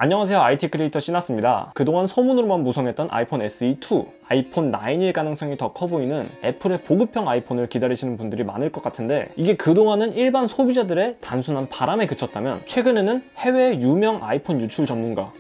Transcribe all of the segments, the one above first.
안녕하세요, IT 크리에이터 시나스입니다. 그동안 소문으로만 무성했던 아이폰 SE2, 아이폰 9일 가능성이 더 커 보이는 애플의 보급형 아이폰을 기다리시는 분들이 많을 것 같은데, 이게 그동안은 일반 소비자들의 단순한 바람에 그쳤다면 최근에는 해외 유명 아이폰 유출 전문가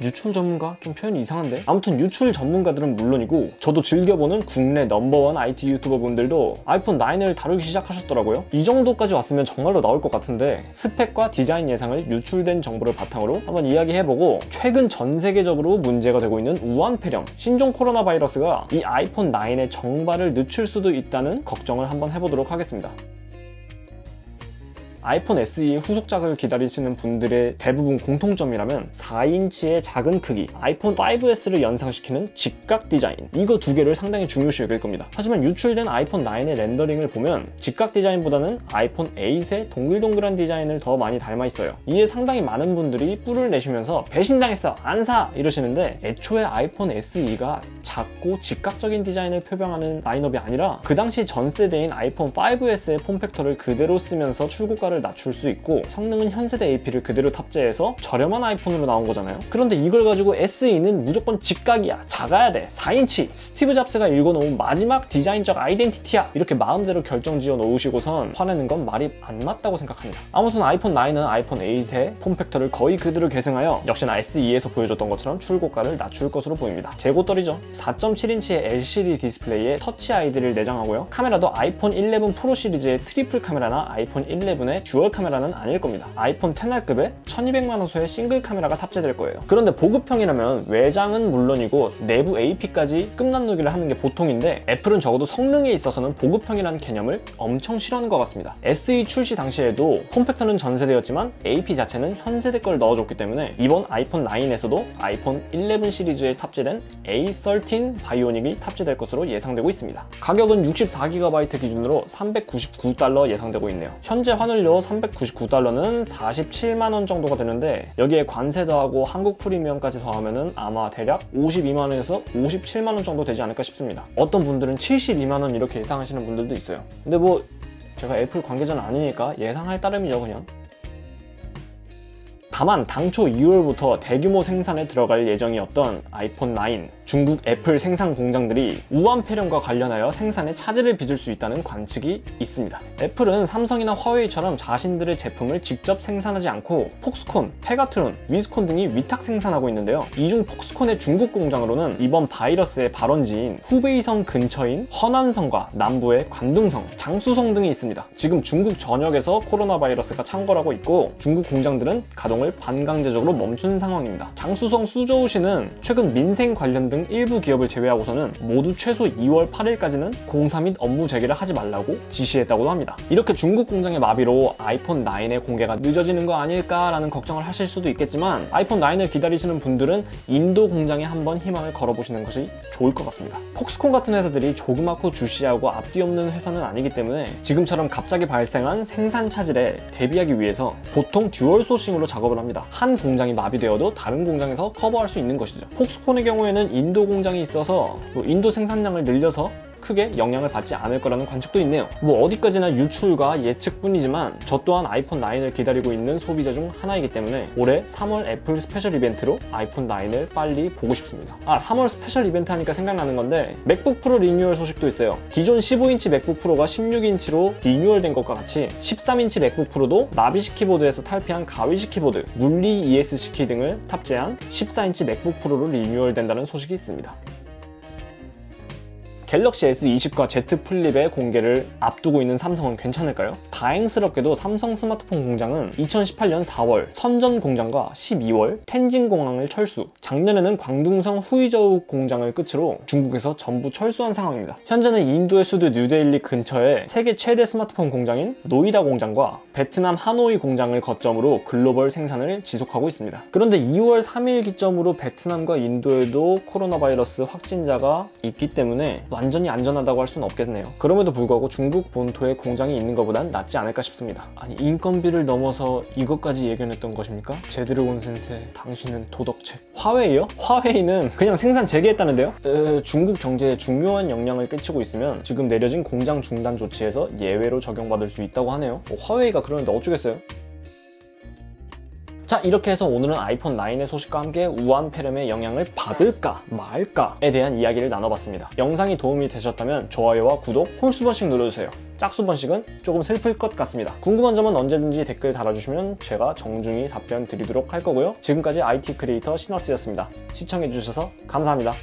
좀 표현이 이상한데, 아무튼 유출 전문가들은 물론이고 저도 즐겨보는 국내 넘버원 IT 유튜버 분들도 아이폰 9을 다루기 시작하셨더라고요. 이 정도까지 왔으면 정말로 나올 것 같은데, 스펙과 디자인 예상을 유출된 정보를 바탕으로 한번 이야기해보고, 최근 전 세계적으로 문제가 되고 있는 우한 폐렴, 신종 코로나 바이러스가 이 아이폰 9의 정발을 늦출 수도 있다는 걱정을 한번 해보도록 하겠습니다. 아이폰 SE의 후속작을 기다리시는 분들의 대부분 공통점이라면 4인치의 작은 크기, 아이폰 5S를 연상시키는 직각 디자인, 이거 두 개를 상당히 중요시 여길 겁니다. 하지만 유출된 아이폰 9의 렌더링을 보면 직각 디자인보다는 아이폰 8의 동글동글한 디자인을 더 많이 닮아 있어요. 이에 상당히 많은 분들이 뿔을 내시면서 배신당했어, 안 사! 이러시는데, 애초에 아이폰 SE가 작고 직각적인 디자인을 표방하는 라인업이 아니라 그 당시 전 세대인 아이폰 5S의 폼팩터를 그대로 쓰면서 출고가를 낮출 수 있고, 성능은 현세대 AP를 그대로 탑재해서 저렴한 아이폰으로 나온 거잖아요. 그런데 이걸 가지고 SE는 무조건 직각이야, 작아야 돼, 4인치, 스티브 잡스가 읽어놓은 마지막 디자인적 아이덴티티야, 이렇게 마음대로 결정지어 놓으시고선 화내는 건 말이 안 맞다고 생각합니다. 아무튼 아이폰 9은 아이폰 8의 폼팩터를 거의 그대로 계승하여 역시나 SE에서 보여줬던 것처럼 출고가를 낮출 것으로 보입니다. 재고떨이죠. 4.7인치의 LCD 디스플레이에 터치 아이디를 내장하고요. 카메라도 아이폰 11 프로 시리즈의 트리플 카메라나 아이폰 11의 듀얼 카메라는 아닐 겁니다. 아이폰 10R급에 1200만 화소의 싱글 카메라가 탑재될 거예요. 그런데 보급형이라면 외장은 물론이고 내부 AP까지 끝난누기를 하는 게 보통인데, 애플은 적어도 성능에 있어서는 보급형이라는 개념을 엄청 싫어하는 것 같습니다. SE 출시 당시에도 폼팩터는 전세대였지만 AP 자체는 현세대 걸 넣어줬기 때문에 이번 아이폰 9에서도 아이폰 11 시리즈에 탑재된 A13 바이오닉이 탑재될 것으로 예상되고 있습니다. 가격은 64GB 기준으로 $399 예상되고 있네요. 현재 환율로 399달러는 47만원 정도가 되는데, 여기에 관세 더하고 한국 프리미엄까지 더하면은 아마 대략 52만원에서 57만원 정도 되지 않을까 싶습니다. 어떤 분들은 72만원 이렇게 예상하시는 분들도 있어요. 근데 뭐 제가 애플 관계자는 아니니까 예상할 따름이죠, 그냥. 다만 당초 2월부터 대규모 생산에 들어갈 예정이었던 아이폰 9, 중국 애플 생산 공장들이 우한 폐렴과 관련하여 생산에 차질을 빚을 수 있다는 관측이 있습니다. 애플은 삼성이나 화웨이처럼 자신들의 제품을 직접 생산하지 않고 폭스콘, 페가트론, 위스콘 등이 위탁 생산하고 있는데요. 이 중 폭스콘의 중국 공장으로는 이번 바이러스의 발원지인 후베이성 근처인 허난성과 남부의 관둥성, 장쑤성 등이 있습니다. 지금 중국 전역에서 코로나 바이러스가 창궐하고 있고, 중국 공장들은 가동을 반강제적으로 멈춘 상황입니다. 장쑤성 수저우시는 최근 민생 관련 등 일부 기업을 제외하고서는 모두 최소 2월 8일까지는 공사 및 업무 재개를 하지 말라고 지시했다고도 합니다. 이렇게 중국 공장의 마비로 아이폰 9의 공개가 늦어지는 거 아닐까라는 걱정을 하실 수도 있겠지만, 아이폰 9을 기다리시는 분들은 인도 공장에 한번 희망을 걸어보시는 것이 좋을 것 같습니다. 폭스콘 같은 회사들이 조그맣고 주시하고 앞뒤 없는 회사는 아니기 때문에 지금처럼 갑자기 발생한 생산 차질에 대비하기 위해서 보통 듀얼 소싱으로 작업을 합니다. 한 공장이 마비되어도 다른 공장에서 커버할 수 있는 것이죠. 폭스콘의 경우에는 인도 공장이 있어서 인도 생산량을 늘려서 크게 영향을 받지 않을 거라는 관측도 있네요. 뭐 어디까지나 유출과 예측뿐이지만 저 또한 아이폰 9을 기다리고 있는 소비자 중 하나이기 때문에 올해 3월 애플 스페셜 이벤트로 아이폰 9을 빨리 보고 싶습니다. 3월 스페셜 이벤트 하니까 생각나는 건데, 맥북 프로 리뉴얼 소식도 있어요. 기존 15인치 맥북 프로가 16인치로 리뉴얼된 것과 같이 13인치 맥북 프로도 나비식 키보드에서 탈피한 가위식 키보드, 물리 ESC 키 등을 탑재한 14인치 맥북 프로로 리뉴얼된다는 소식이 있습니다. 갤럭시 S20과 Z 플립의 공개를 앞두고 있는 삼성은 괜찮을까요? 다행스럽게도 삼성 스마트폰 공장은 2018년 4월 선전 공장과 12월 텐진 공항을 철수, 작년에는 광둥성 후이저우 공장을 끝으로 중국에서 전부 철수한 상황입니다. 현재는 인도의 수도 뉴델리 근처에 세계 최대 스마트폰 공장인 노이다 공장과 베트남 하노이 공장을 거점으로 글로벌 생산을 지속하고 있습니다. 그런데 2월 3일 기점으로 베트남과 인도에도 코로나 바이러스 확진자가 있기 때문에 완전히 안전하다고 할 수는 없겠네요. 그럼에도 불구하고 중국 본토에 공장이 있는 것보단 낫지 않을까 싶습니다. 아니, 인건비를 넘어서 이것까지 예견했던 것입니까? 제대로 온 센세, 당신은 도덕책. 화웨이요? 화웨이는 그냥 생산 재개했다는데요? 중국 경제에 중요한 영향을 끼치고 있으면 지금 내려진 공장 중단 조치에서 예외로 적용받을 수 있다고 하네요. 화웨이가 그러는데 어쩌겠어요? 자, 이렇게 해서 오늘은 아이폰 9의 소식과 함께 우한 폐렴의 영향을 받을까 말까에 대한 이야기를 나눠봤습니다. 영상이 도움이 되셨다면 좋아요와 구독, 홀수번씩 눌러주세요. 짝수번씩은 조금 슬플 것 같습니다. 궁금한 점은 언제든지 댓글 달아주시면 제가 정중히 답변 드리도록 할 거고요. 지금까지 IT 크리에이터 시너스였습니다. 시청해주셔서 감사합니다.